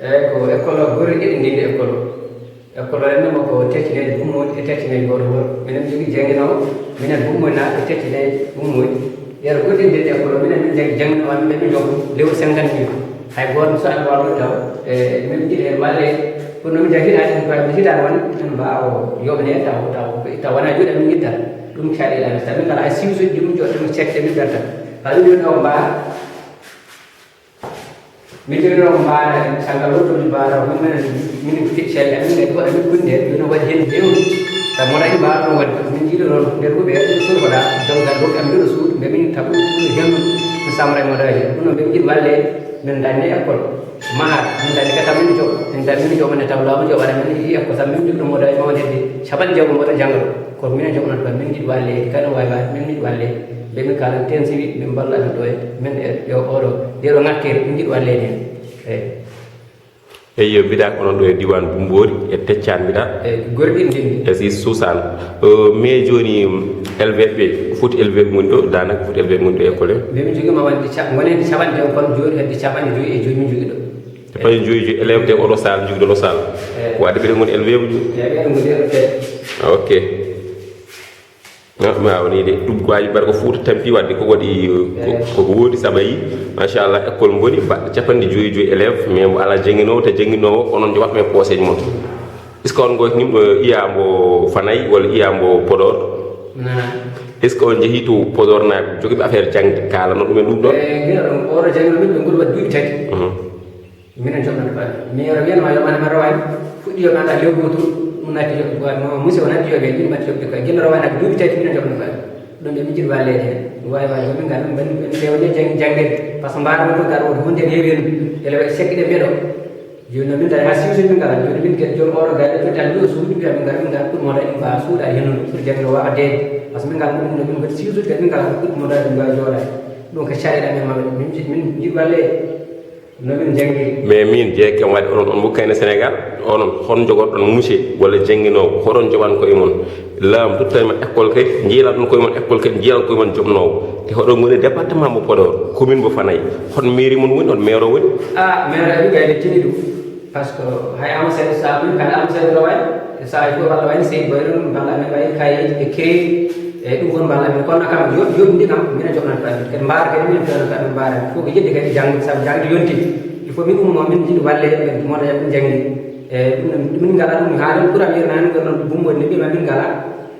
ko école o gori ɗiɗi ndinde école o école o rennema ko tettineɗe bummoji e tettineɗe goto goto minen jogui jangguinowo minen bummoji naaɓe e tettineɗe bummoji yeero goɗɗi ndinde école o minen min jagui jangguinowo amen min jogo lewru 50 mille hay goto so an wawɗo taw e min jiiɗi hen walle kono noon min jagguiɗa ɗum mi hitande won min mbawa yoɓane taw wona juuɗe min guitta ɗum caɗeɗami sa min kala hay siwsuji ɗi ɗum joɗɗo min cekke min berta kala min joni o mbawa min joni o mbawa sagal wotto min mbawa min ficcelle amin gadi waɗa min gunde ɗum waɗi hen fewni sa moɗa i mbawa ɗon waɗde min jiiɗo noon nder huuɓe ɗum surgoɗa jawgal rokki am mbiɗo suudu mbe min taɓu ɗum hendu mi samra modaji ɗum noon ɓe jiiɗi walle min dañne école mahar min dañi kata min joɓ min dañi min joɓane taw lawma joɓaɗa min yi école sam min jogɗo modaji mawdede caɓal jawgo mboɗo janggo kono minen joɓnata kam min jiiɗi wallede kala wawi wawi min jiiɗi walle ɓe min kalan ten siwi min balla amen ɗo e min e oɗo ndeɗo ŋakkere min jiiɗi wallede hen eyi mbiɗa onon ɗo e diwan Bumbori e Teccan mbiɗa gorɗi ndindi e si Susan mais joni élève ɓe foti élève mum ɗo danaka foti élève mum ɗo école he min joguima wonde gonede caɓanɗe o kono joni hedde caɓanɗe joyyi e joyi min jogui ɗo capanɗe joyyi élève te oɗo sal jogui ɗo sal wadde ɓeɗen goni élève uji ɓeɗen goni élève ok ma woni de ɗum waji mbaɗa ko fouta tampi wadde ko waɗi koko woodi saaɓa yi machallah école mboni baɗɗo capanɗe joyyi élève mais mo ala jangguinowo te jangguinowo onon jowatma e poosеje moon est ce que on goytanimo iyambo Fanayi walla iyambo Podor est ce que on jeehi to Podor naaɓe joguiɓe affaire jangde kalano ɗumen ɗum ɗon guila ɗum oɗo janggino min ɓe goni waɗi duuɓi tati minen joɓnata ɓaɗe mi yero wiyanma yomane ma rawani fuɗɗi yoɓe anda lewru gotour ɗum natti joɓe monsieur o natti yoɓe ɗin mbatti yoɓde koye guila rawani ade duuɓi tati minen joɓna ɓaɗe ɗum ɓe min jiɗi wallede hen wawi wawi komin ngal ɗum ɓen ɓewde jangguede par ce que mbaɗo ɗum gar woto hunde heewi hen élève sekki ɗe mbeɗo joni noon min dañi ha siwsuji min ngala joni min gueɗe joni oɗo galle jotta ɗo suudu mbiya min ngal pour moɗa ɗum mbawa suuɗade hen noon pour jangguino wawa deede par ce que min ngal ɗum min godi siwsuji kadi min ngala pour moɗa ɗum mbawa joɗade ɗum ko caɗeɗe amen maɓe min jiɗi walle no min jangguiri mais min jeekke waɗi onon on mukkane Sénégal onon hon jogoɗon monsieur walla jangguinowo hoɗon joɓan koye moon laamu tuttanima école kadi jiilan ɗon koye moon école kadi jiilan koye moon jobnowo te hoɗon goni département mo Podor commune mo Fanayi hon mairie mon woni on maire o woni maire abi gayde tini ɗum par ce que hay ama seeɗa sa min kala ama seeɗa rawani sa fof walla wayno seydi boyre ɗum balla amen wayi kayeji e keewi eyyi ɗum woni balla amen kono kam joɗɗinde kam minen joɓnata amen kadi mbaara kadi minen joɗnata amen mbaara fof ko jiɗɗi kadi jangde saabu jangde yonti il faut min ummo min jiɗi walle ɓe moɗa min janggi eyyi ɗum min ngala ɗum haalen pour am yernani gonɗon Bumbori ne mbima min ngala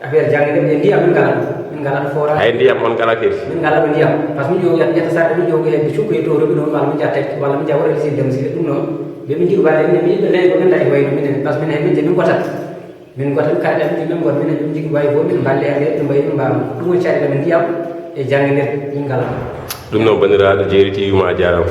affaire jangde e ndiyam min ngala min ngala ɗo fora hay ndiyam on ngala kadi min ngala ɗo ndiyam par ce que min jogi ƴetta sarde min jogi hedde cukkoye to robinet on walla min jaa tekki walla min jaa waɗa lisi dem sike ɗum noon ɓe min jiɗi walle minen mi yiɗɓe leydi ko min dañi wayno minen par ce que minen min je min gotat min gotat kayɗe amen min got minen min jigui wayi fof min balle e nder ɗum mbayi ɗum mbawno ɗum woni caɗeɗe men ndiyam e jangde nden min ngala ɗum noon bandiraɗo jeeri TV ma jarama